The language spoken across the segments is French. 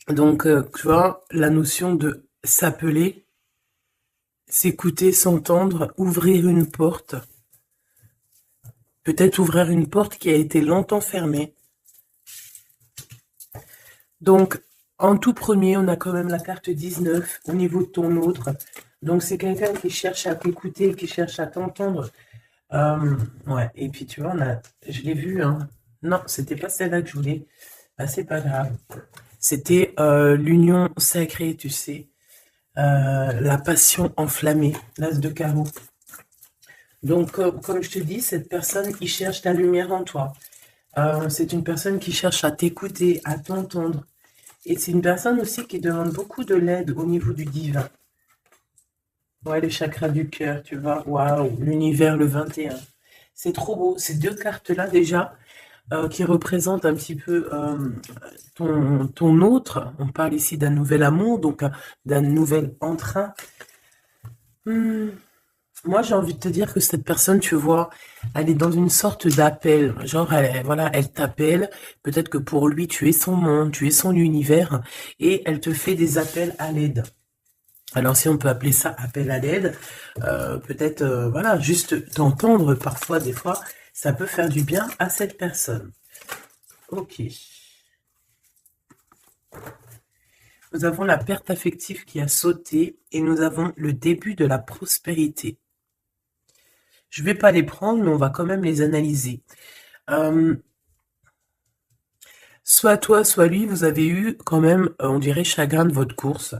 Donc, tu vois, la notion de s'appeler, s'écouter, s'entendre, ouvrir une porte, peut-être ouvrir une porte qui a été longtemps fermée. Donc, en tout premier, on a quand même la carte 19 au niveau de ton autre. Donc, c'est quelqu'un qui cherche à t'écouter, qui cherche à t'entendre. Ouais, et puis tu vois, je l'ai vu, hein. Non, c'était pas celle-là que je voulais. Ah, c'est pas grave. C'était l'union sacrée, tu sais. La passion enflammée, l'as de carreau. Donc, comme je te dis, cette personne qui cherche la lumière en toi. C'est une personne qui cherche à t'écouter, à t'entendre. Et c'est une personne aussi qui demande beaucoup de l'aide au niveau du divin. Ouais, le chakra du cœur, tu vois. Waouh, l'univers le 21. C'est trop beau. Ces deux cartes-là, déjà, qui représentent un petit peu ton autre. On parle ici d'un nouvel amour, donc d'un nouvel entrain. Hmm, Moi, j'ai envie de te dire que cette personne, tu vois, elle est dans une sorte d'appel. Genre, voilà, elle t'appelle. Peut-être que pour lui, tu es son monde, tu es son univers, et elle te fait des appels à l'aide. Alors, si on peut appeler ça appel à l'aide, peut-être, voilà, juste t'entendre parfois, des fois, ça peut faire du bien à cette personne. Ok. Nous avons la perte affective qui a sauté et nous avons le début de la prospérité. Je ne vais pas les prendre, mais on va quand même les analyser. Euh, Soit toi, soit lui, vous avez eu quand même, on dirait, chagrin de votre course.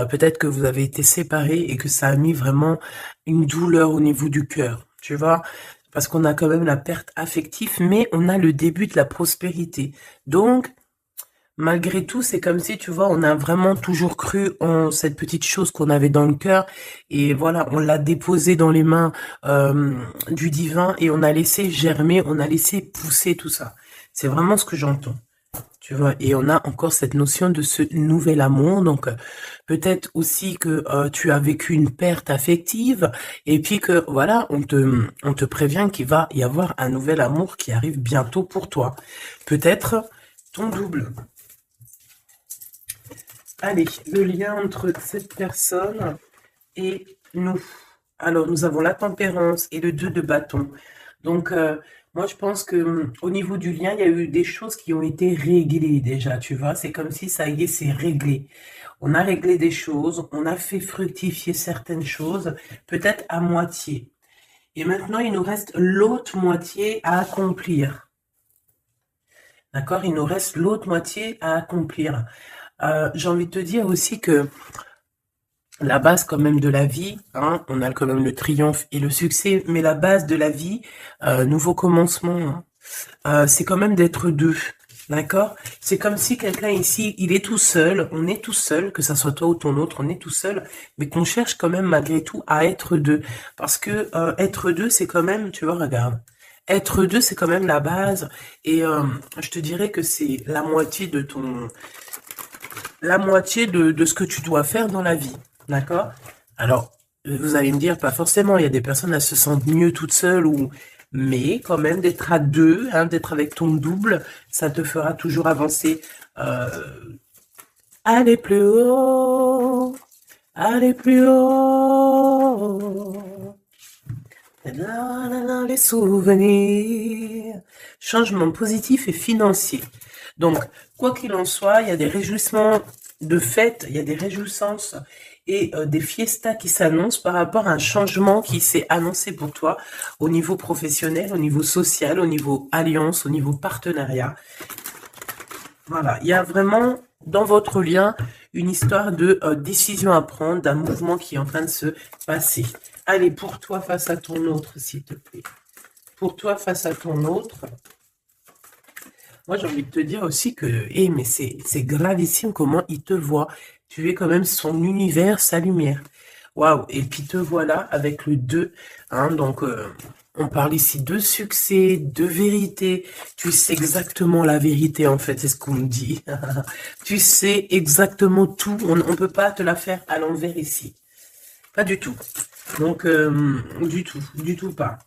Peut-être que vous avez été séparés et que ça a mis vraiment une douleur au niveau du cœur, tu vois, parce qu'on a quand même la perte affective, mais on a le début de la prospérité. Donc, malgré tout, c'est comme si, tu vois, on a vraiment toujours cru en cette petite chose qu'on avait dans le cœur et voilà, on l'a déposée dans les mains du divin et on a laissé germer, on a laissé pousser tout ça. C'est vraiment ce que j'entends. Tu vois, et on a encore cette notion de ce nouvel amour. Donc, peut-être aussi que tu as vécu une perte affective et puis que, voilà, on te prévient qu'il va y avoir un nouvel amour qui arrive bientôt pour toi. Peut-être ton double. Allez, le lien entre cette personne et nous. Alors, nous avons la tempérance et le 2 de bâton. Donc, moi, je pense que au niveau du lien, il y a eu des choses qui ont été réglées déjà, tu vois. C'est comme si ça y est, c'est réglé. On a réglé des choses, on a fait fructifier certaines choses, peut-être à moitié. Et maintenant, il nous reste l'autre moitié à accomplir. D'accord? Il nous reste l'autre moitié à accomplir. J'ai envie de te dire aussi que la base quand même de la vie, hein, on a quand même le triomphe et le succès, mais la base de la vie, nouveau commencement, hein, c'est quand même d'être deux, d'accord? C'est comme si quelqu'un ici, il est tout seul, on est tout seul, que ça soit toi ou ton autre, on est tout seul, mais qu'on cherche quand même malgré tout à être deux, parce que être deux, c'est quand même, tu vois, regarde, être deux, c'est quand même la base, et je te dirais que c'est la moitié de ce que tu dois faire dans la vie. D'accord? Alors, vous allez me dire, pas forcément, il y a des personnes, elles se sentent mieux toutes seules, mais quand même d'être à deux, hein, d'être avec ton double, ça te fera toujours avancer. Euh, Aller plus haut, aller plus haut. Les souvenirs. Changement positif et financier. Donc, quoi qu'il en soit, il y a des réjouissements de fêtes, il y a des réjouissances et des fiestas qui s'annoncent par rapport à un changement qui s'est annoncé pour toi au niveau professionnel, au niveau social, au niveau alliance, au niveau partenariat. Voilà, il y a vraiment dans votre lien une histoire de décision à prendre, d'un mouvement qui est en train de se passer. Allez, pour toi face à ton autre, s'il te plaît. Pour toi face à ton autre, moi j'ai envie de te dire aussi que, mais c'est gravissime comment il te voit. Tu es quand même son univers, sa lumière. Waouh, et puis te voilà avec le 2, hein, donc on parle ici de succès, de vérité. Tu sais exactement la vérité en fait, c'est ce qu'on me dit. Tu sais exactement tout, on ne peut pas te la faire à l'envers ici. Pas du tout. Donc, du tout pas.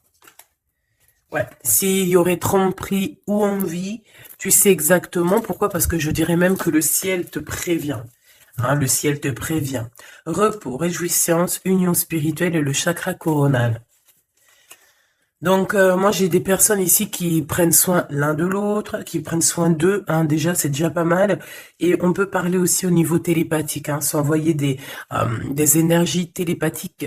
Ouais, s'il y aurait tromperie ou envie, tu sais exactement pourquoi, parce que je dirais même que le ciel te prévient. Hein, le ciel te prévient. Repos, réjouissance, union spirituelle et le chakra coronal. Donc, moi, j'ai des personnes ici qui prennent soin l'un de l'autre, qui prennent soin d'eux. Hein, déjà, c'est déjà pas mal. Et on peut parler aussi au niveau télépathique, hein, s'envoyer des énergies télépathiques,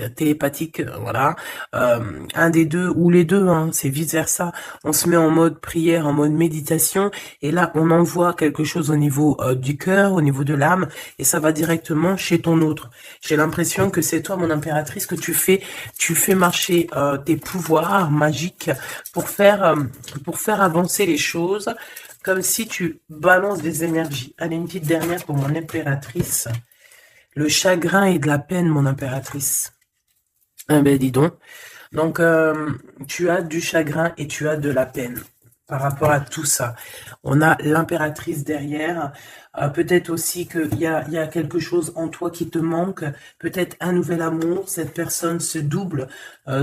voilà. Un des deux ou les deux, hein, c'est vice versa. On se met en mode prière, en mode méditation, et là, on envoie quelque chose au niveau du cœur, au niveau de l'âme, et ça va directement chez ton autre. J'ai l'impression que c'est toi, mon impératrice, que tu fais marcher tes pouvoirs magiques pour faire avancer les choses, comme si tu balances des énergies. Allez, une petite dernière pour mon impératrice. Le chagrin et de la peine, mon impératrice. Eh ben, dis donc. Donc, tu as du chagrin et tu as de la peine par rapport à tout ça. On a l'impératrice derrière. Peut-être aussi qu'il y a quelque chose en toi qui te manque. Peut-être un nouvel amour. Cette personne se double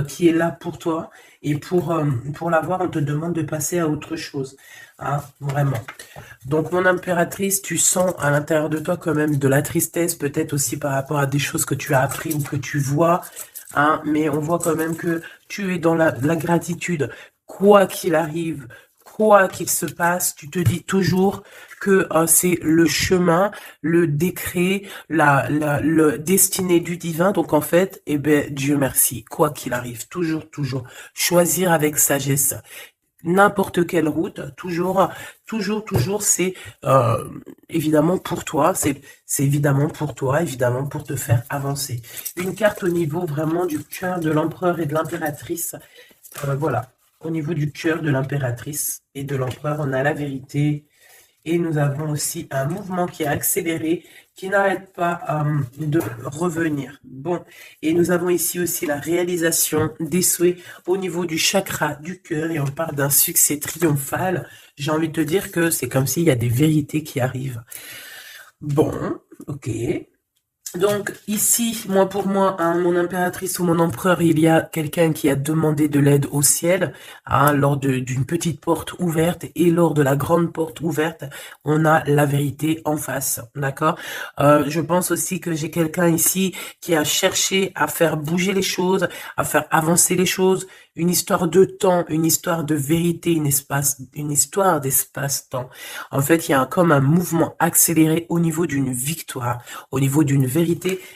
qui est là pour toi. Et pour l'avoir, on te demande de passer à autre chose. Hein, vraiment. Donc, mon impératrice, tu sens à l'intérieur de toi quand même de la tristesse. Peut-être aussi par rapport à des choses que tu as appris ou que tu vois. Hein, mais on voit quand même que tu es dans la gratitude. Quoi qu'il arrive, quoi qu'il se passe, tu te dis toujours que c'est le chemin, le décret, le destiné du divin. Donc en fait, eh ben, Dieu merci, quoi qu'il arrive, toujours, toujours, choisir avec sagesse. N'importe quelle route, toujours, c'est évidemment pour toi, c'est évidemment pour toi, évidemment pour te faire avancer. Une carte au niveau vraiment du cœur de l'empereur et de l'impératrice, voilà, au niveau du cœur de l'impératrice et de l'empereur, on a la vérité. Et nous avons aussi un mouvement qui est accéléré, qui n'arrête pas de revenir. Bon, et nous avons ici aussi la réalisation des souhaits au niveau du chakra du cœur, et on parle d'un succès triomphal. J'ai envie de te dire que c'est comme s'il y a des vérités qui arrivent. Bon, ok. Donc ici, pour moi, hein, mon impératrice ou mon empereur, il y a quelqu'un qui a demandé de l'aide au ciel, hein, lors d'une petite porte ouverte, et lors de la grande porte ouverte, on a la vérité en face, d'accord. Je pense aussi que j'ai quelqu'un ici qui a cherché à faire bouger les choses, à faire avancer les choses, une histoire de temps, une histoire de vérité, une histoire d'espace-temps. En fait, il y a comme un mouvement accéléré au niveau d'une victoire, au niveau d'une vérité,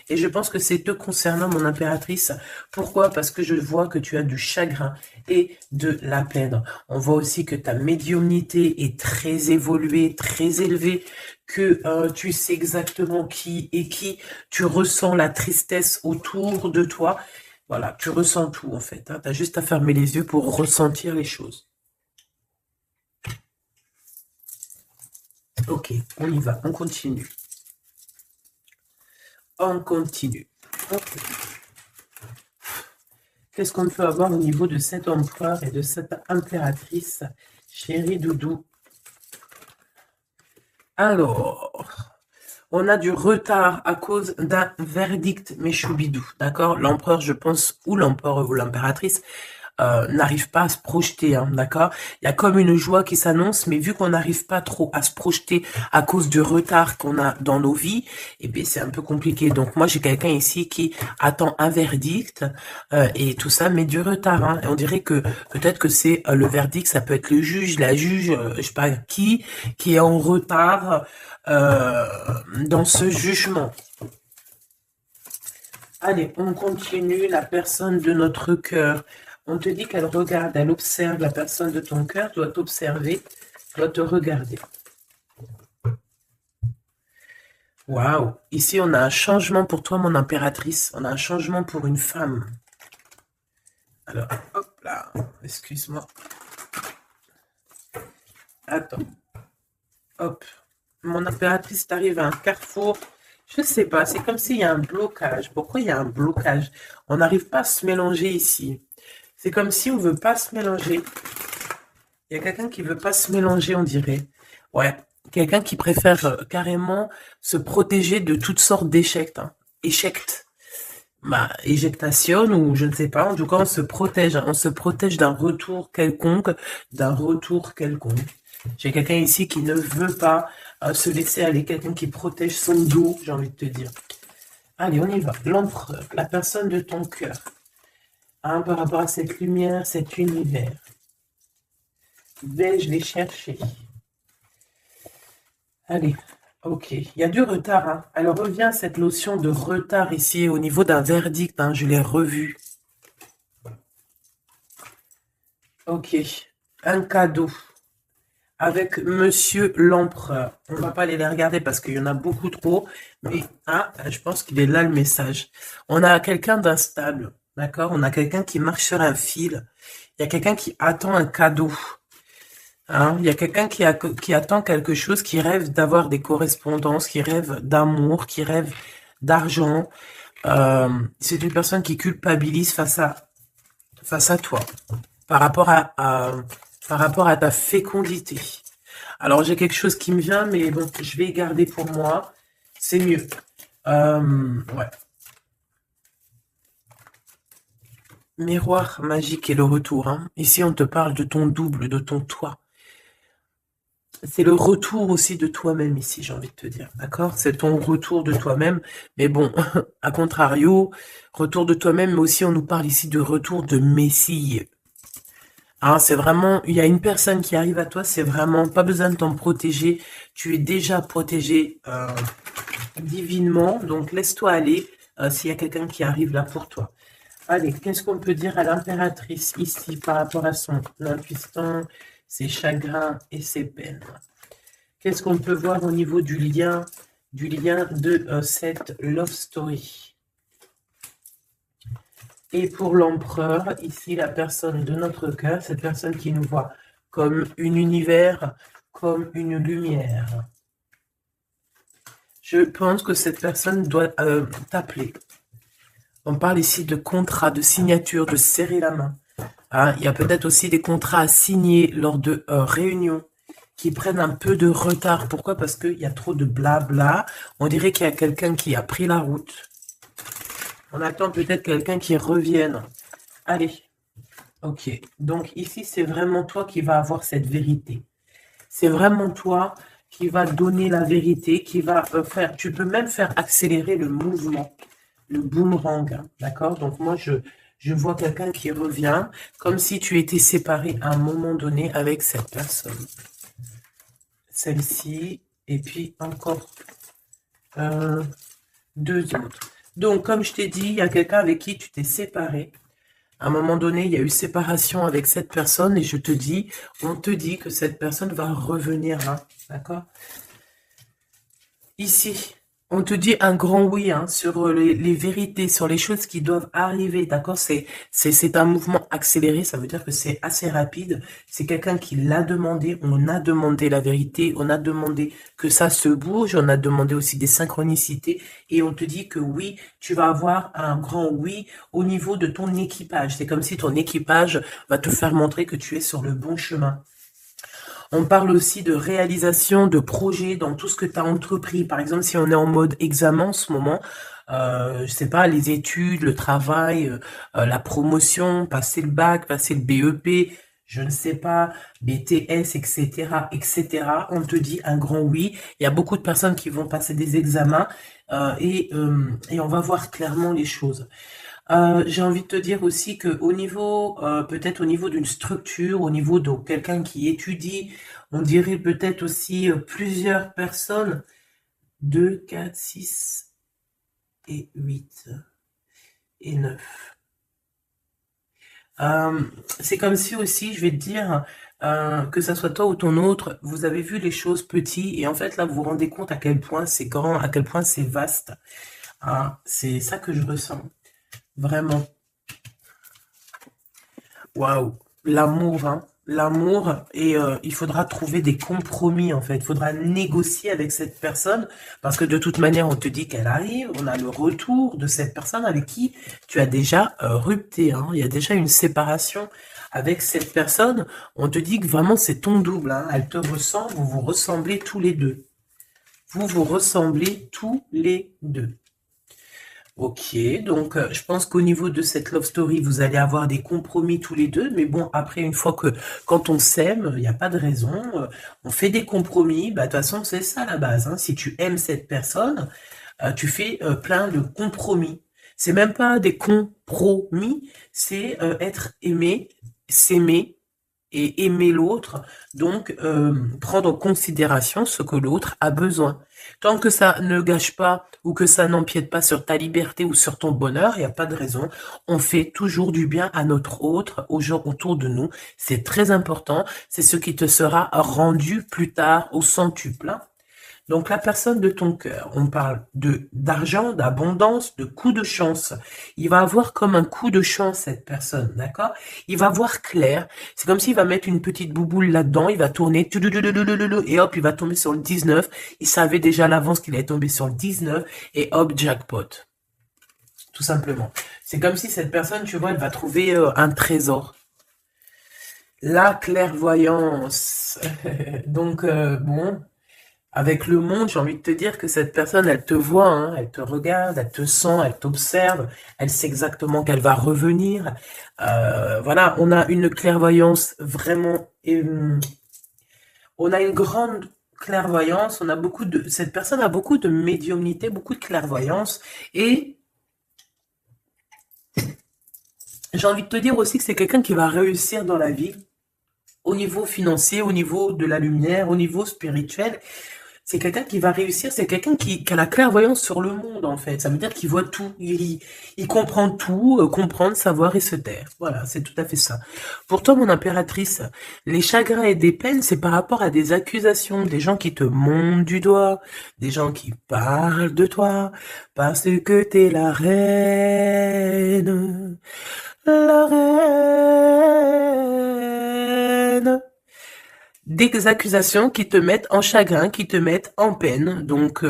et je pense que c'est te concernant, mon impératrice. Pourquoi? Parce que je vois que tu as du chagrin et de la peine. On voit aussi que ta médiumnité est très évoluée, très élevée, que tu sais exactement qui est qui, tu ressens la tristesse autour de toi. Voilà, tu ressens tout en fait. Hein. Tu as juste à fermer les yeux pour ressentir les choses. Ok, on y va, on continue. On continue. Okay. Qu'est-ce qu'on peut avoir au niveau de cet empereur et de cette impératrice, chérie Doudou? Alors, on a du retard à cause d'un verdict, mes choubidous, d'accord? L'empereur, je pense, ou l'empereur ou l'impératrice, n'arrive pas à se projeter, hein, d'accord? Il y a comme une joie qui s'annonce, mais vu qu'on n'arrive pas trop à se projeter à cause du retard qu'on a dans nos vies, et bien c'est un peu compliqué. Donc moi j'ai quelqu'un ici qui attend un verdict et tout ça, mais du retard. Hein. Et on dirait que peut-être que c'est le verdict, ça peut être le juge, la juge, je sais pas qui est en retard dans ce jugement. Allez, on continue. La personne de notre cœur. On te dit qu'elle regarde, elle observe la personne de ton cœur, doit t'observer, doit te regarder. Waouh! Ici, on a un changement pour toi, mon impératrice. On a un changement pour une femme. Alors, hop là, excuse-moi. Attends. Hop. Mon impératrice, t'arrive à un carrefour. Je sais pas, c'est comme s'il y a un blocage. Pourquoi il y a un blocage? On n'arrive pas à se mélanger ici. C'est comme si on ne veut pas se mélanger. Il y a quelqu'un qui ne veut pas se mélanger, on dirait. Ouais, quelqu'un qui préfère carrément se protéger de toutes sortes d'échecs. Hein. Échecs. éjectation ou je ne sais pas. En tout cas, on se protège. On se protège d'un retour quelconque, d'un retour quelconque. J'ai quelqu'un ici qui ne veut pas se laisser aller, quelqu'un qui protège son dos, j'ai envie de te dire. Allez, on y va. L'empereur, la personne de ton cœur, hein, par rapport à cette lumière, cet univers. Vais-je les chercher? Allez, ok. Il y a du retard. Hein. Alors, revient cette notion de retard ici au niveau d'un verdict. Hein, je l'ai revu. Ok. Un cadeau. Avec Monsieur l'Empereur. On ne va pas aller les regarder parce qu'il y en a beaucoup trop. Mais, je pense qu'il est là le message. On a quelqu'un d'instable. D'accord? On a quelqu'un qui marche sur un fil. Il y a quelqu'un qui attend un cadeau. Hein, il y a quelqu'un qui attend quelque chose, qui rêve d'avoir des correspondances, qui rêve d'amour, qui rêve d'argent. C'est une personne qui culpabilise face à toi, par rapport à ta fécondité. Alors, j'ai quelque chose qui me vient, mais bon, je vais garder pour moi. C'est mieux. Ouais. Miroir magique et le retour. Hein. Ici, on te parle de ton double, de ton toi. C'est le retour aussi de toi-même ici, j'ai envie de te dire, d'accord? C'est ton retour de toi-même, mais bon, à contrario, retour de toi-même, mais aussi on nous parle ici de retour de Messie. Hein, c'est vraiment, il y a une personne qui arrive à toi, c'est vraiment pas besoin de t'en protéger, tu es déjà protégé divinement, donc laisse-toi aller s'il y a quelqu'un qui arrive là pour toi. Allez, qu'est-ce qu'on peut dire à l'impératrice ici par rapport à son impuissance, ses chagrins et ses peines? Qu'est-ce qu'on peut voir au niveau du lien de cette love story? Et pour l'empereur, ici, la personne de notre cœur, cette personne qui nous voit comme un univers, comme une lumière. Je pense que cette personne doit t'appeler. On parle ici de contrat, de signature, de serrer la main. Hein, il y a peut-être aussi des contrats à signer lors de réunions qui prennent un peu de retard. Pourquoi? Parce qu'il y a trop de blabla. On dirait qu'il y a quelqu'un qui a pris la route. On attend peut-être quelqu'un qui revienne. Allez. Ok. Donc ici, c'est vraiment toi qui vas avoir cette vérité. C'est vraiment toi qui va donner la vérité, qui va faire... Tu peux même faire accélérer le mouvement, le boomerang. Hein, d'accord? Donc moi, je vois quelqu'un qui revient, comme si tu étais séparé à un moment donné avec cette personne. Celle-ci, et puis encore deux autres. Donc, comme je t'ai dit, il y a quelqu'un avec qui tu t'es séparé. À un moment donné, il y a eu séparation avec cette personne, et on te dit que cette personne va revenir, hein, d'accord? Ici, on te dit un grand oui hein, sur les vérités, sur les choses qui doivent arriver, d'accord? C'est un mouvement accéléré, ça veut dire que c'est assez rapide. C'est quelqu'un qui l'a demandé, on a demandé la vérité, on a demandé que ça se bouge, on a demandé aussi des synchronicités, et on te dit que oui, tu vas avoir un grand oui au niveau de ton équipage. C'est comme si ton équipage va te faire montrer que tu es sur le bon chemin. On parle aussi de réalisation de projets dans tout ce que tu as entrepris. Par exemple, si on est en mode examen en ce moment, je sais pas, les études, le travail, la promotion, passer le bac, passer le BEP, je ne sais pas, BTS, etc., etc. On te dit un grand oui. Il y a beaucoup de personnes qui vont passer des examens et on va voir clairement les choses. J'ai envie de te dire aussi que au niveau, peut-être au niveau d'une structure, au niveau de quelqu'un qui étudie, on dirait peut-être aussi plusieurs personnes, 2, 4, 6 et 8 et 9. C'est comme si aussi, je vais te dire, que ça soit toi ou ton autre, vous avez vu les choses petites et en fait là vous vous rendez compte à quel point c'est grand, à quel point c'est vaste. Hein, c'est ça que je ressens. Vraiment. Waouh. L'amour, hein. L'amour, et il faudra trouver des compromis, en fait. Il faudra négocier avec cette personne, parce que de toute manière, on te dit qu'elle arrive, on a le retour de cette personne avec qui tu as déjà rupté, hein. Il y a déjà une séparation avec cette personne. On te dit que vraiment, c'est ton double, hein. Elle te ressemble, vous vous ressemblez tous les deux. Vous vous ressemblez tous les deux. Ok, donc je pense qu'au niveau de cette love story, vous allez avoir des compromis tous les deux, mais bon, après, une fois que, quand on s'aime, il n'y a pas de raison, on fait des compromis, bah, de toute façon, c'est ça la base, hein. Si tu aimes cette personne, tu fais plein de compromis. C'est même pas des compromis, c'est être aimé, s'aimer et aimer l'autre, donc prendre en considération ce que l'autre a besoin. Tant que ça ne gâche pas ou que ça n'empiète pas sur ta liberté ou sur ton bonheur, il n'y a pas de raison. On fait toujours du bien à notre autre, aux gens autour de nous. C'est très important. C'est ce qui te sera rendu plus tard au centuple, hein. Donc la personne de ton cœur, on parle de d'argent, d'abondance, de coup de chance. Il va avoir comme un coup de chance cette personne, d'accord? Il va voir clair. C'est comme s'il va mettre une petite bouboule là-dedans, il va tourner, et hop, il va tomber sur le 19. Il savait déjà à l'avance qu'il allait tomber sur le 19, et hop, jackpot. Tout simplement. C'est comme si cette personne, tu vois, elle va trouver un trésor. La clairvoyance. Donc, bon, avec le monde, j'ai envie de te dire que cette personne, elle te voit, hein, elle te regarde, elle te sent, elle t'observe, elle sait exactement qu'elle va revenir. Voilà, on a une clairvoyance vraiment, on a une grande clairvoyance, on a beaucoup de, cette personne a beaucoup de médiumnité, beaucoup de clairvoyance, et j'ai envie de te dire aussi que c'est quelqu'un qui va réussir dans la vie, au niveau financier, au niveau de la lumière, au niveau spirituel. C'est quelqu'un qui va réussir, c'est quelqu'un qui a la clairvoyance sur le monde, en fait. Ça veut dire qu'il voit tout, il comprend tout, comprendre, savoir et se taire. Voilà, c'est tout à fait ça. Pourtant, mon impératrice, les chagrins et des peines, c'est par rapport à des accusations, des gens qui te montent du doigt, des gens qui parlent de toi, parce que t'es la reine. Des accusations qui te mettent en chagrin, qui te mettent en peine. Donc,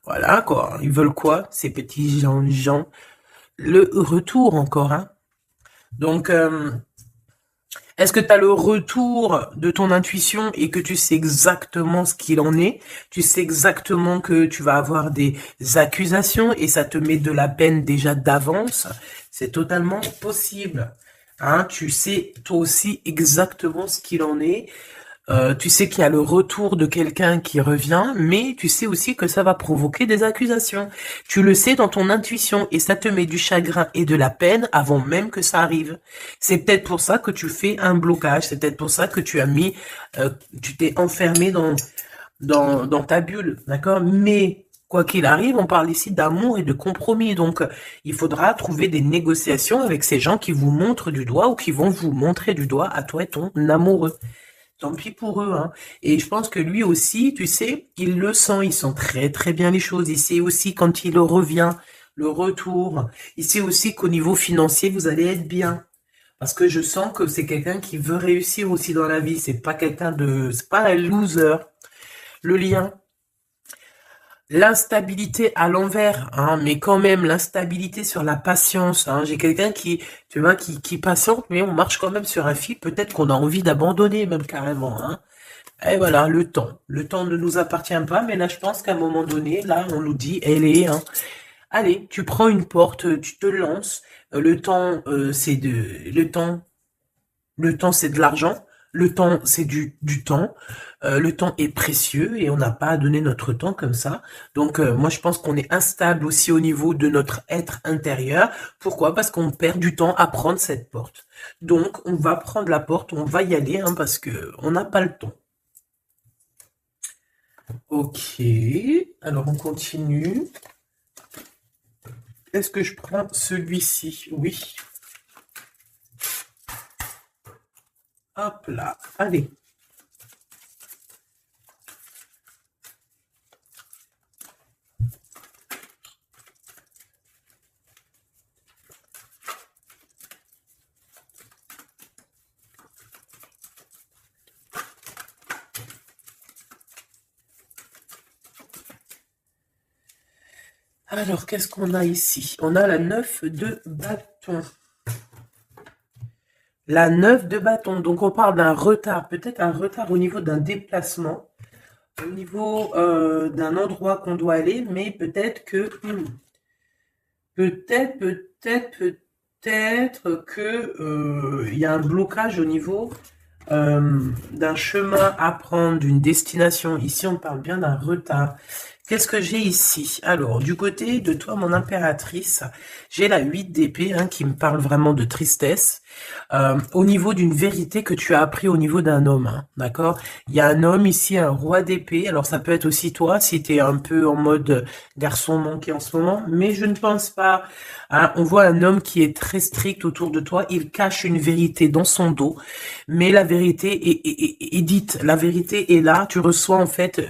voilà, quoi. Ils veulent quoi, ces petits gens? Le retour encore, hein. Donc, est-ce que tu as le retour de ton intuition et que tu sais exactement ce qu'il en est? Tu sais exactement que tu vas avoir des accusations et ça te met de la peine déjà d'avance? C'est totalement possible. Hein, tu sais toi aussi exactement ce qu'il en est. Tu sais qu'il y a le retour de quelqu'un qui revient, mais tu sais aussi que ça va provoquer des accusations. Tu le sais dans ton intuition et ça te met du chagrin et de la peine avant même que ça arrive. C'est peut-être pour ça que tu fais un blocage, c'est peut-être pour ça que tu as mis, tu t'es enfermé dans ta bulle, d'accord? Mais quoi qu'il arrive, on parle ici d'amour et de compromis, donc il faudra trouver des négociations avec ces gens qui vous montrent du doigt ou qui vont vous montrer du doigt à toi et ton amoureux. Tant pis pour eux, hein. Et je pense que lui aussi, tu sais, il le sent, il sent très très bien les choses. Il sait aussi quand il revient, le retour. Il sait aussi qu'au niveau financier, vous allez être bien. Parce que je sens que c'est quelqu'un qui veut réussir aussi dans la vie. C'est pas c'est pas un loser. Le lien. L'instabilité à l'envers, hein, mais quand même l'instabilité sur la patience, hein. J'ai quelqu'un qui, tu vois, qui patiente, mais on marche quand même sur un fil. Peut-être qu'on a envie d'abandonner même carrément, hein. Et voilà, le temps. Le temps ne nous appartient pas, mais là, je pense qu'à un moment donné, là, on nous dit, elle est, hein. Allez, tu prends une porte, tu te lances. Le temps, le temps, c'est de l'argent. Le temps, c'est du temps. Le temps est précieux et on n'a pas à donner notre temps comme ça. Donc, moi, je pense qu'on est instable aussi au niveau de notre être intérieur. Pourquoi? Parce qu'on perd du temps à prendre cette porte. Donc, on va prendre la porte, on va y aller, hein, parce que on n'a pas le temps. Ok, alors on continue. Est-ce que je prends celui-ci? Oui. Hop là, allez. Alors, qu'est-ce qu'on a ici? On a la 9 de bâton. La 9 de bâton. Donc, on parle d'un retard. Peut-être un retard au niveau d'un déplacement. Au niveau d'un endroit qu'on doit aller. Mais peut-être que peut-être que il y a un blocage au niveau d'un chemin à prendre, d'une destination. Ici, on parle bien d'un retard. Qu'est-ce que j'ai ici? Alors, du côté de toi, mon impératrice, j'ai la 8 d'épée qui me parle vraiment de tristesse. Au niveau d'une vérité que tu as appris au niveau d'un homme, d'accord? Il y a un homme ici, un roi d'épée. Alors, ça peut être aussi toi, si tu es un peu en mode garçon manqué en ce moment, mais je ne pense pas. On voit un homme qui est très strict autour de toi. Il cache une vérité dans son dos, mais la vérité est dite. La vérité est là. Tu reçois en fait,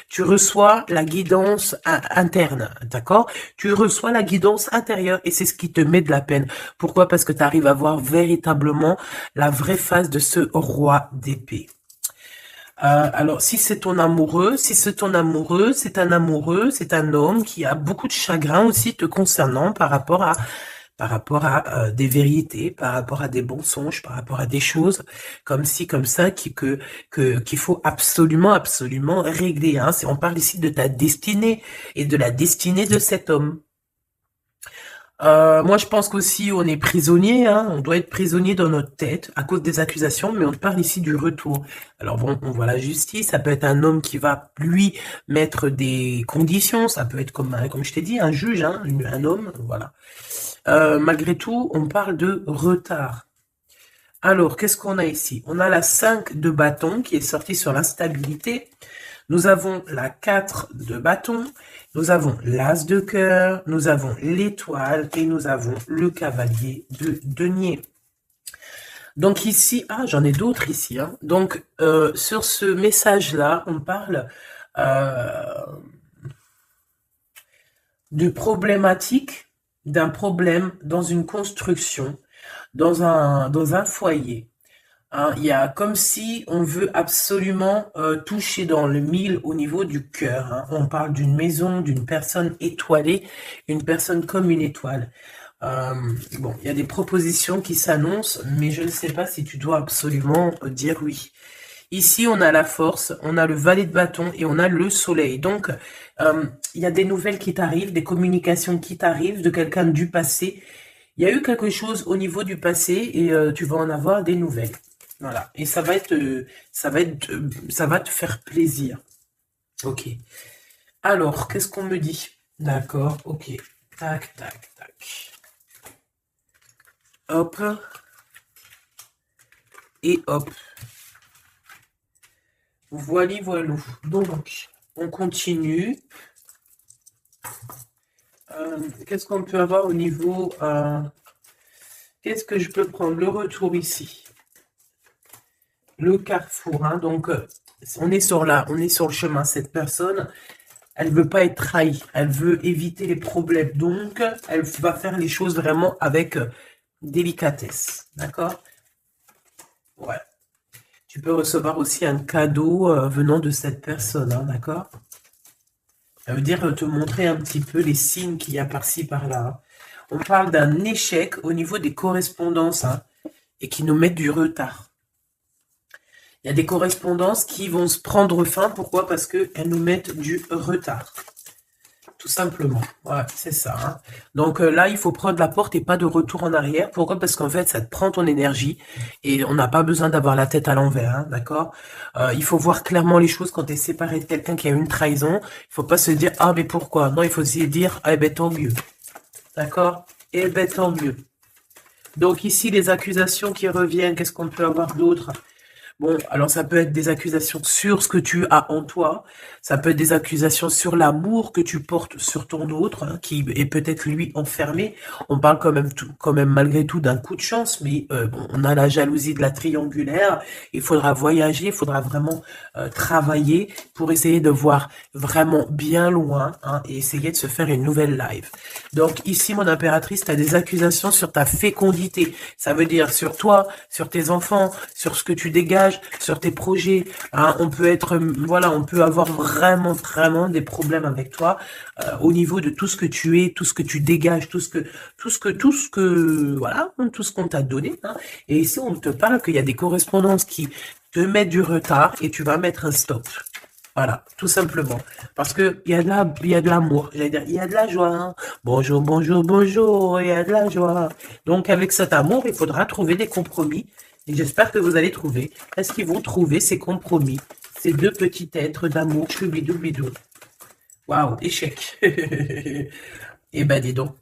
tu reçois la guidance interne, d'accord? Tu reçois la guidance intérieure et c'est ce qui te met de la peine. Pourquoi? Parce que tu arrives à voir véritablement la vraie face de ce roi d'épée. Alors, si c'est ton amoureux, c'est un amoureux, c'est un homme qui a beaucoup de chagrin aussi te concernant par rapport à des vérités, par rapport à des bons songes, par rapport à des choses comme ci, comme ça, qu'il faut absolument régler. On parle ici de ta destinée et de la destinée de cet homme. Moi, je pense qu'aussi on est prisonnier, on doit être prisonnier dans notre tête à cause des accusations, mais on parle ici du retour. Alors bon, on voit la justice, ça peut être un homme qui va, lui, mettre des conditions, ça peut être comme je t'ai dit, un juge, un homme, voilà. Malgré tout, on parle de retard. Alors, qu'est-ce qu'on a ici? On a la 5 de bâton qui est sortie sur l'instabilité. Nous avons la 4 de bâton, nous avons l'as de cœur, nous avons l'étoile et nous avons le cavalier de denier. Donc ici, j'en ai d'autres ici. Donc, sur ce message-là, on parle de problématique, d'un problème dans une construction, dans un foyer. Il y a comme si on veut absolument toucher dans le mille au niveau du cœur. On parle d'une maison, d'une personne étoilée, une personne comme une étoile. Bon, il y a des propositions qui s'annoncent, mais je ne sais pas si tu dois absolument dire oui. Ici, on a la force, on a le valet de bâton et on a le soleil. Donc, il y a des nouvelles qui t'arrivent, des communications qui t'arrivent de quelqu'un du passé. Il y a eu quelque chose au niveau du passé et tu vas en avoir des nouvelles. Voilà. Et ça va te faire plaisir. Ok. Alors, qu'est-ce qu'on me dit? D'accord, ok. Tac, tac, tac. Hop. Et hop. Voili, voilou. Donc, on continue. Qu'est-ce qu'on peut avoir au niveau... qu'est-ce que je peux prendre? Le retour ici. Le carrefour. Donc, on est sur le chemin. Cette personne, elle veut pas être trahie. Elle veut éviter les problèmes. Donc, elle va faire les choses vraiment avec délicatesse. D'accord? Ouais. Tu peux recevoir aussi un cadeau venant de cette personne. D'accord? Ça veut dire te montrer un petit peu les signes qu'il y a par-ci, par-là. On parle d'un échec au niveau des correspondances et qui nous mettent du retard. Il y a des correspondances qui vont se prendre fin. Pourquoi? Parce qu'elles nous mettent du retard. Tout simplement. Ouais, c'est ça. Donc là, il faut prendre la porte et pas de retour en arrière. Pourquoi? Parce qu'en fait, ça te prend ton énergie et on n'a pas besoin d'avoir la tête à l'envers. D'accord? Il faut voir clairement les choses quand tu es séparé de quelqu'un qui a une trahison. Il faut pas se dire, ah, mais pourquoi? Non, il faut se dire, ah, ben tant mieux. D'accord? Eh ben tant mieux. Donc ici, les accusations qui reviennent, qu'est-ce qu'on peut avoir d'autre? Bon, alors ça peut être des accusations sur ce que tu as en toi, ça peut être des accusations sur l'amour que tu portes sur ton autre, qui est peut-être lui enfermé. On parle quand même malgré tout d'un coup de chance, mais bon, on a la jalousie de la triangulaire. Il faudra voyager, il faudra vraiment travailler pour essayer de voir vraiment bien loin et essayer de se faire une nouvelle live. Donc ici, mon impératrice, tu as des accusations sur ta fécondité. Ça veut dire sur toi, sur tes enfants, sur ce que tu dégages, sur tes projets. On peut être, voilà, on peut avoir vraiment des problèmes avec toi au niveau de tout ce que tu es, tout ce que tu dégages, tout ce qu'on t'a donné. Et ici, on te parle qu'il y a des correspondances qui te mettent du retard et tu vas mettre un stop. Voilà, tout simplement. Parce que il y a de l'amour. J'allais dire, il y a de la joie, hein. Bonjour, bonjour, bonjour, il y a de la joie. Donc, avec cet amour, il faudra trouver des compromis. Et j'espère que vous allez trouver. Est-ce qu'ils vont trouver ces compromis? Ces deux petits êtres d'amour, choubidou, bidou. Waouh, échec. Eh ben, dis donc.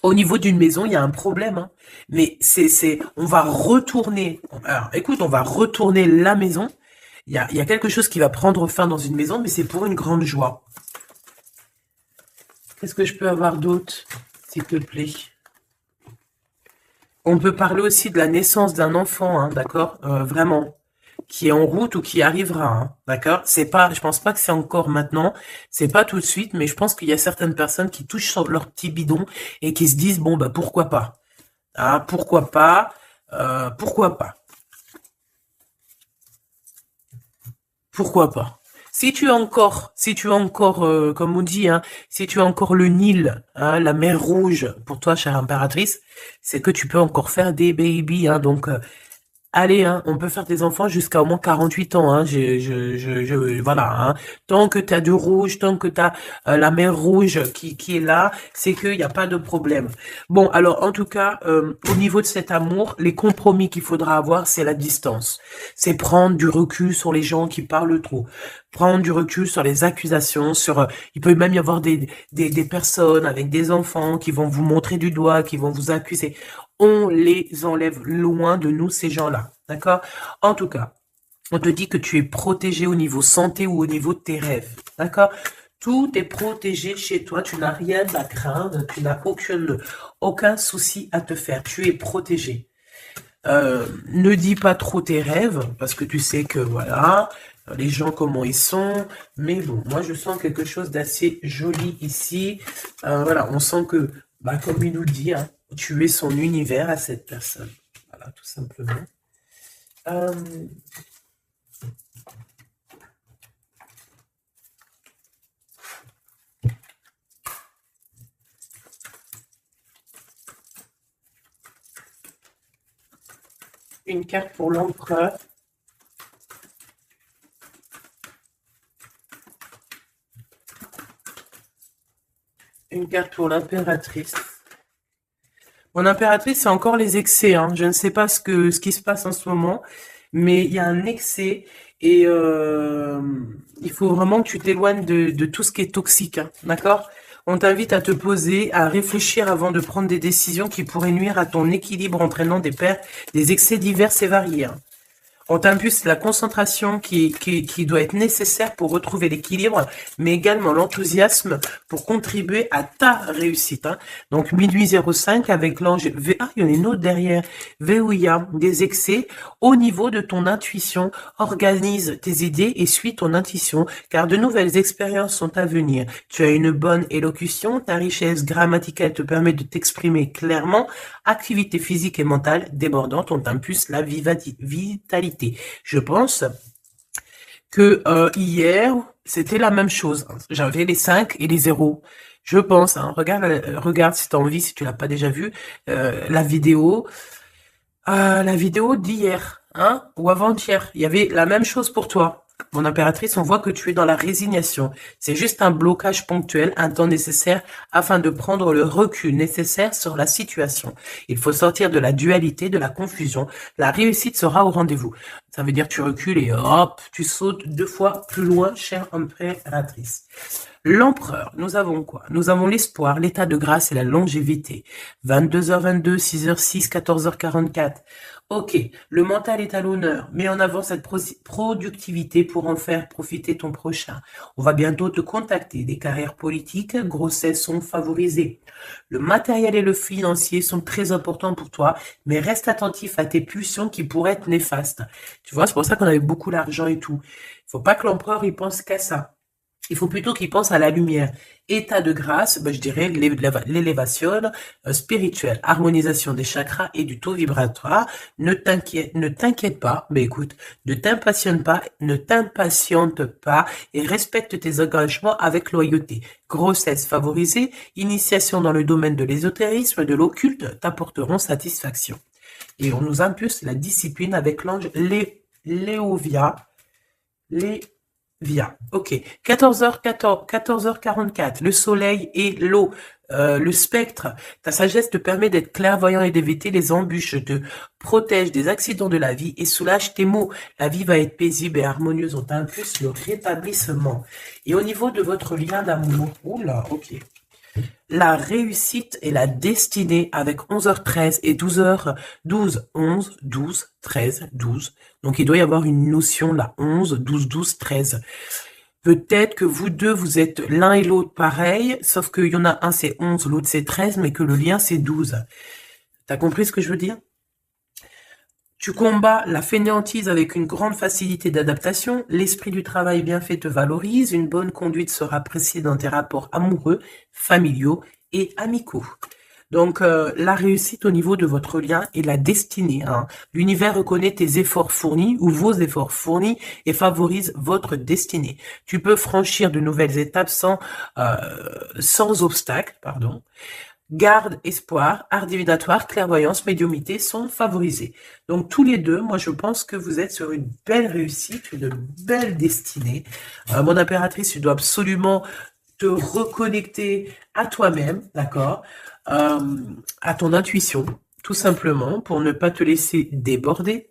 Au niveau d'une maison, il y a un problème, hein. Mais on va retourner. Alors, écoute, on va retourner la maison. Il y a quelque chose qui va prendre fin dans une maison, mais c'est pour une grande joie. Qu'est-ce que je peux avoir d'autre, s'il te plaît? On peut parler aussi de la naissance d'un enfant, hein, d'accord? Vraiment, qui est en route ou qui arrivera, hein, d'accord? C'est pas, je pense pas que c'est encore maintenant, c'est pas tout de suite, mais je pense qu'il y a certaines personnes qui touchent sur leur petit bidon et qui se disent, bon, bah, pourquoi pas? Ah, pourquoi pas? Pourquoi pas? Pourquoi pas? Si tu as encore, comme on dit, hein, si tu as encore le Nil, hein, la mer Rouge, pour toi, chère impératrice, c'est que tu peux encore faire des babies, hein, donc, allez, hein, on peut faire des enfants jusqu'à au moins 48 ans, hein, voilà, hein. Tant que tu as du rouge, tant que tu as la mer rouge qui est là, c'est qu'il n'y a pas de problème. Bon, alors, en tout cas, au niveau de cet amour, les compromis qu'il faudra avoir, c'est la distance. C'est prendre du recul sur les gens qui parlent trop. Prendre du recul sur les accusations, il peut même y avoir des personnes avec des enfants qui vont vous montrer du doigt, qui vont vous accuser. On les enlève loin de nous, ces gens-là. D'accord? En tout cas, on te dit que tu es protégé au niveau santé ou au niveau de tes rêves. D'accord? Tout est protégé chez toi. Tu n'as rien à craindre. Tu n'as aucun souci à te faire. Tu es protégé. Ne dis pas trop tes rêves, parce que tu sais que, voilà, les gens, comment ils sont. Mais bon, moi, je sens quelque chose d'assez joli ici. Voilà, on sent que, bah, comme il nous dit, hein, tu es son univers à cette personne. Voilà, tout simplement. Euh, une carte pour l'empereur. Une carte pour l'impératrice. Mon impératrice, c'est encore les excès, hein. Je ne sais pas ce qui se passe en ce moment, mais il y a un excès et il faut vraiment que tu t'éloignes de tout ce qui est toxique, hein, d'accord? On t'invite à te poser, à réfléchir avant de prendre des décisions qui pourraient nuire à ton équilibre, entraînant des excès divers et variés, hein. On t'impulse la concentration qui doit être nécessaire pour retrouver l'équilibre, mais également l'enthousiasme pour contribuer à ta réussite, hein. Donc, minuit 05 avec l'ange V. Ah, il y en a une autre derrière. Véouilla, des excès au niveau de ton intuition. Organise tes idées et suis ton intuition, car de nouvelles expériences sont à venir. Tu as une bonne élocution, ta richesse grammaticale te permet de t'exprimer clairement. Activité physique et mentale débordante, on t'impulse la vitalité. Je pense que hier, c'était la même chose. J'avais les 5 et les 0. Je pense, hein, regarde si tu as envie, si tu l'as pas déjà vu, la vidéo d'hier, hein, ou avant-hier. Il y avait la même chose pour toi. Mon impératrice, on voit que tu es dans la résignation. C'est juste un blocage ponctuel, un temps nécessaire afin de prendre le recul nécessaire sur la situation. Il faut sortir de la dualité, de la confusion. La réussite sera au rendez-vous. Ça veut dire que tu recules et hop, tu sautes 2 fois plus loin, chère impératrice. L'empereur, nous avons quoi? Nous avons l'espoir, l'état de grâce et la longévité. 22h22, 6h06, 14h44. Ok, le mental est à l'honneur. Mets en avant cette productivité pour en faire profiter ton prochain. On va bientôt te contacter. Des carrières politiques, grossesses sont favorisées. Le matériel et le financier sont très importants pour toi, mais reste attentif à tes pulsions qui pourraient être néfastes. Tu vois, c'est pour ça qu'on avait beaucoup d'argent et tout. Il faut pas que l'empereur y pense qu'à ça. Il faut plutôt qu'il pense à la lumière. État de grâce, ben, je dirais l'élévation spirituelle, harmonisation des chakras et du taux vibratoire. Ne t'inquiète pas, mais écoute, ne t'impatiente pas et respecte tes engagements avec loyauté. Grossesse favorisée, initiation dans le domaine de l'ésotérisme, de l'occulte t'apporteront satisfaction. Et on nous impulse la discipline avec l'ange Léovia. Via. Ok. 14h44. Le soleil et l'eau. Le spectre. Ta sagesse te permet d'être clairvoyant et d'éviter les embûches, te protège des accidents de la vie et soulage tes maux. La vie va être paisible et harmonieuse. On t'impulse le rétablissement. Et au niveau de votre lien d'amour, oula, ok. La réussite et la destinée avec 11h13 et 12h12, 11, 12, 13, 12. Donc il doit y avoir une notion là, 11, 12, 12, 13. Peut-être que vous deux, vous êtes l'un et l'autre pareil, sauf qu'il y en a un c'est 11, l'autre c'est 13, mais que le lien c'est 12. T'as compris ce que je veux dire? Tu combats la fainéantise avec une grande facilité d'adaptation, l'esprit du travail bien fait te valorise, une bonne conduite sera appréciée dans tes rapports amoureux, familiaux et amicaux. Donc, la réussite au niveau de votre lien et la destinée. Hein. L'univers reconnaît tes efforts fournis ou vos efforts fournis et favorise votre destinée. Tu peux franchir de nouvelles étapes sans obstacle, pardon. Garde, espoir, art divinatoire, clairvoyance, médiumité sont favorisés. Donc tous les deux, moi je pense que vous êtes sur une belle réussite, une belle destinée. Mon impératrice, tu dois absolument te reconnecter à toi-même, d'accord, à ton intuition, tout simplement, pour ne pas te laisser déborder.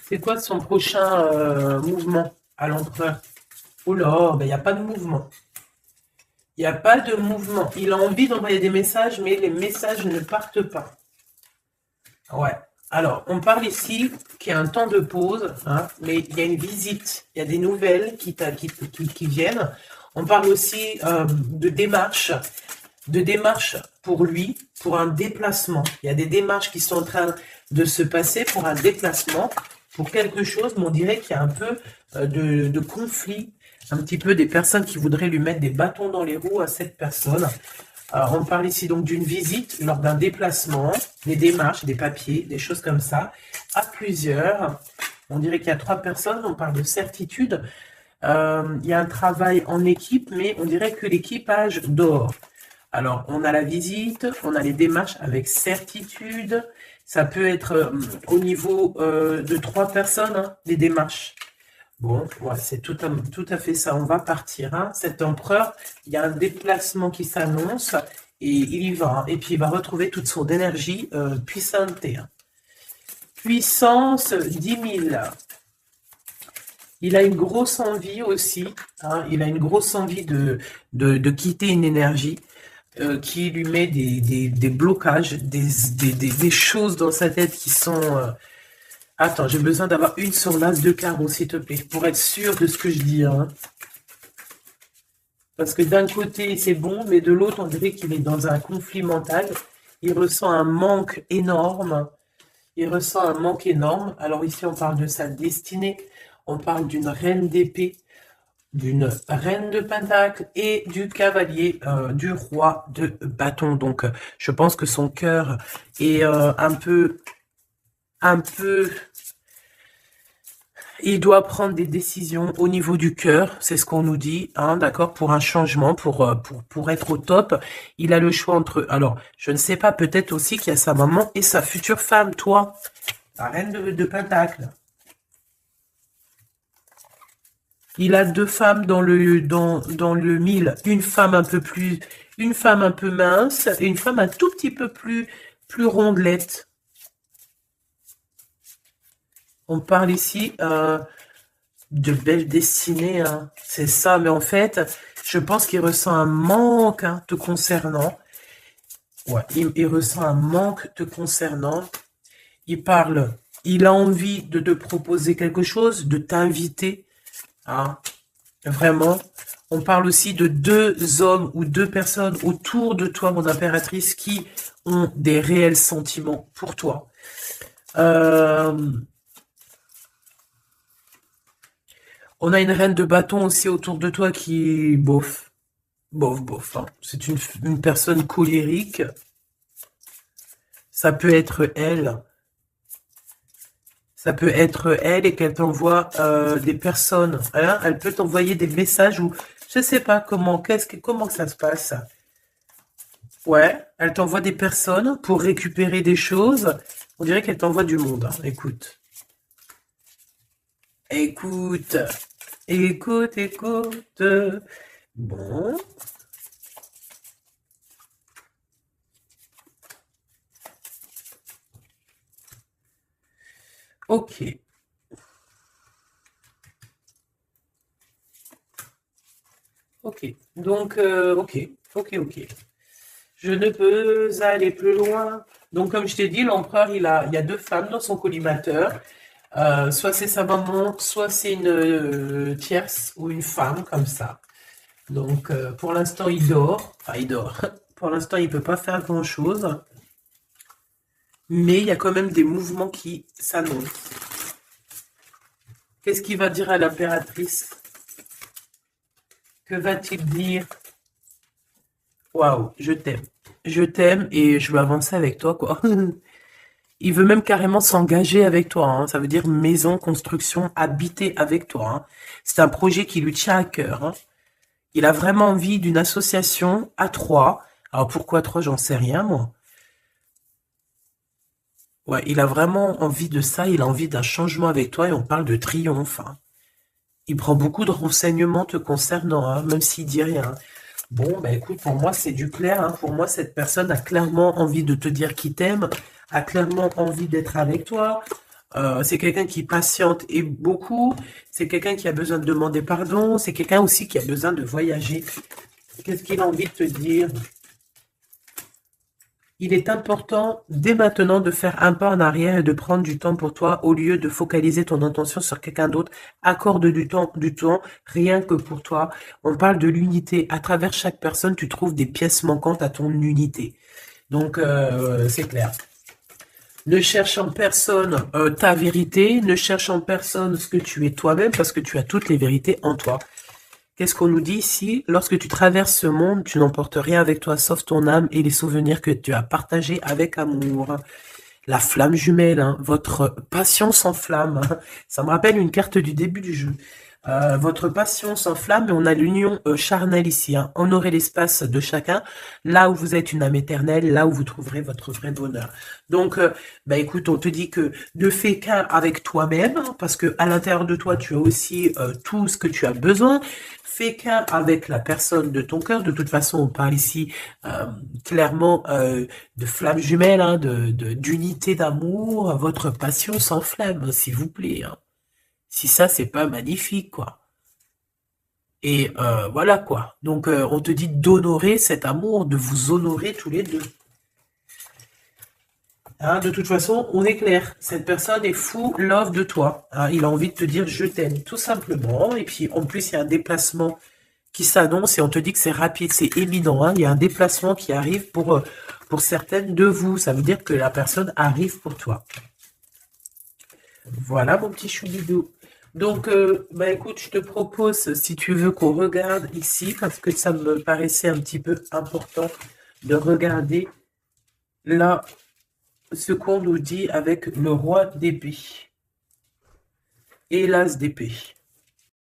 C'est quoi son prochain mouvement à l'empereur? Oh là, ben, il n'y a pas de mouvement. Il n'y a pas de mouvement. Il a envie d'envoyer des messages, mais les messages ne partent pas. Ouais. Alors, on parle ici qu'il y a un temps de pause, hein, mais il y a une visite, il y a des nouvelles qui viennent. On parle aussi de démarches pour lui, pour un déplacement. Il y a des démarches qui sont en train de se passer pour un déplacement, pour quelque chose, mais on dirait qu'il y a un peu de conflit, un petit peu des personnes qui voudraient lui mettre des bâtons dans les roues à cette personne. Alors, on parle ici donc d'une visite lors d'un déplacement, des démarches, des papiers, des choses comme ça, à plusieurs. On dirait qu'il y a 3 personnes, on parle de certitude. Il y a un travail en équipe, mais on dirait que l'équipage dort. Alors, on a la visite, on a les démarches avec certitude. Ça peut être au niveau de 3 personnes, hein, les démarches. Bon, ouais, c'est tout à fait ça. On va partir. Hein. Cet empereur, il y a un déplacement qui s'annonce et il y va. Hein. Et puis, il va retrouver toute son énergie puissante. Hein. Puissance 10 000. Il a une grosse envie aussi. Hein. Il a une grosse envie de quitter une énergie qui lui met des blocages, des choses dans sa tête qui sont... Attends, j'ai besoin d'avoir une sur l'as de carreau, s'il te plaît, pour être sûr de ce que je dis. Hein. Parce que d'un côté, c'est bon, mais de l'autre, on dirait qu'il est dans un conflit mental. Il ressent un manque énorme. Il ressent un manque énorme. Alors ici, on parle de sa destinée. On parle d'une reine d'épée, d'une reine de pentacle et du cavalier, du roi de bâton. Donc, je pense que son cœur est un peu... Il doit prendre des décisions au niveau du cœur, c'est ce qu'on nous dit, hein, d'accord, pour un changement, pour être au top. Il a le choix entre... Alors, je ne sais pas, peut-être aussi qu'il y a sa maman et sa future femme, toi, la reine de pentacle. Il a 2 femmes dans le 1000. Une femme un peu mince et une femme un tout petit peu plus rondelette. On parle ici de belle destinée, hein. C'est ça, mais en fait, je pense qu'il ressent un manque hein, te concernant. Ouais, il ressent un manque te concernant. Il a envie de te proposer quelque chose, de t'inviter. Hein, vraiment. On parle aussi de 2 hommes ou 2 personnes autour de toi, mon impératrice, qui ont des réels sentiments pour toi. On a une reine de bâton aussi autour de toi qui est bof. Bof. Hein. C'est une personne colérique. Ça peut être elle. Ça peut être elle et qu'elle t'envoie des personnes. Hein. Elle peut t'envoyer des messages où Je sais pas comment que ça se passe, ça. Ouais, elle t'envoie des personnes pour récupérer des choses. On dirait qu'elle t'envoie du monde, hein. Écoute. Écoute. Écoute, écoute. Bon. Ok. Ok. Donc, ok. Ok, ok. Je ne peux aller plus loin. Donc, comme je t'ai dit, l'empereur, il y a deux femmes dans son collimateur. Soit c'est sa maman, soit c'est une tierce ou une femme, comme ça. Donc, pour l'instant, il dort. Enfin, il dort. Pour l'instant, il peut pas faire grand-chose. Mais il y a quand même des mouvements qui s'annoncent. Qu'est-ce qu'il va dire à l'impératrice? Que va-t-il dire? Waouh, je t'aime. Je t'aime et je veux avancer avec toi, quoi. Il veut même carrément s'engager avec toi, hein. Ça veut dire maison, construction, habiter avec toi, hein. C'est un projet qui lui tient à cœur, hein. Il a vraiment envie d'une association à trois. Alors pourquoi trois, j'en sais rien, moi. Ouais, il a vraiment envie de ça, il a envie d'un changement avec toi et on parle de triomphe, hein. Il prend beaucoup de renseignements te concernant, hein, même s'il dit rien. Bon, bah écoute, pour moi, c'est du clair, hein. Pour moi, cette personne a clairement envie de te dire qu'il t'aime, a clairement envie d'être avec toi. C'est quelqu'un qui patiente et beaucoup. C'est quelqu'un qui a besoin de demander pardon. C'est quelqu'un aussi qui a besoin de voyager. Qu'est-ce qu'il a envie de te dire? Il est important dès maintenant de faire un pas en arrière et de prendre du temps pour toi au lieu de focaliser ton attention sur quelqu'un d'autre. Accorde du temps rien que pour toi. On parle de l'unité. À travers chaque personne, tu trouves des pièces manquantes à ton unité. Donc, c'est clair. Ne cherche en personne ta vérité, ne cherche en personne ce que tu es toi-même parce que tu as toutes les vérités en toi. Qu'est-ce qu'on nous dit ici? Lorsque tu traverses ce monde, tu n'emportes rien avec toi sauf ton âme et les souvenirs que tu as partagés avec amour. La flamme jumelle, hein, votre passion s'enflamme. Ça me rappelle une carte du début du jeu. Votre passion s'enflamme et on a l'union charnelle ici, hein. Honorez l'espace de chacun, là où vous êtes une âme éternelle, là où vous trouverez votre vrai bonheur. Donc, bah écoute, on te dit que ne fais qu'un avec toi-même, hein, parce que à l'intérieur de toi, tu as aussi tout ce que tu as besoin. Fais qu'un avec la personne de ton cœur. De toute façon, on parle ici clairement de flamme jumelle, hein, d'unité d'amour. Votre passion s'enflamme, s'il vous plaît, hein. Si ça, c'est pas magnifique, quoi. Et voilà, quoi. Donc, on te dit d'honorer cet amour, de vous honorer tous les deux. Hein, de toute façon, on est clair. Cette personne est fou love de toi, hein. Il a envie de te dire je t'aime, tout simplement. Et puis, en plus, il y a un déplacement qui s'annonce et on te dit que c'est rapide, c'est évident, hein. Il y a un déplacement qui arrive pour certaines de vous. Ça veut dire que la personne arrive pour toi. Voilà, mon petit choubidou. Donc, bah écoute, je te propose, si tu veux, qu'on regarde ici, parce que ça me paraissait un petit peu important de regarder là ce qu'on nous dit avec le roi d'épée et l'as d'épée.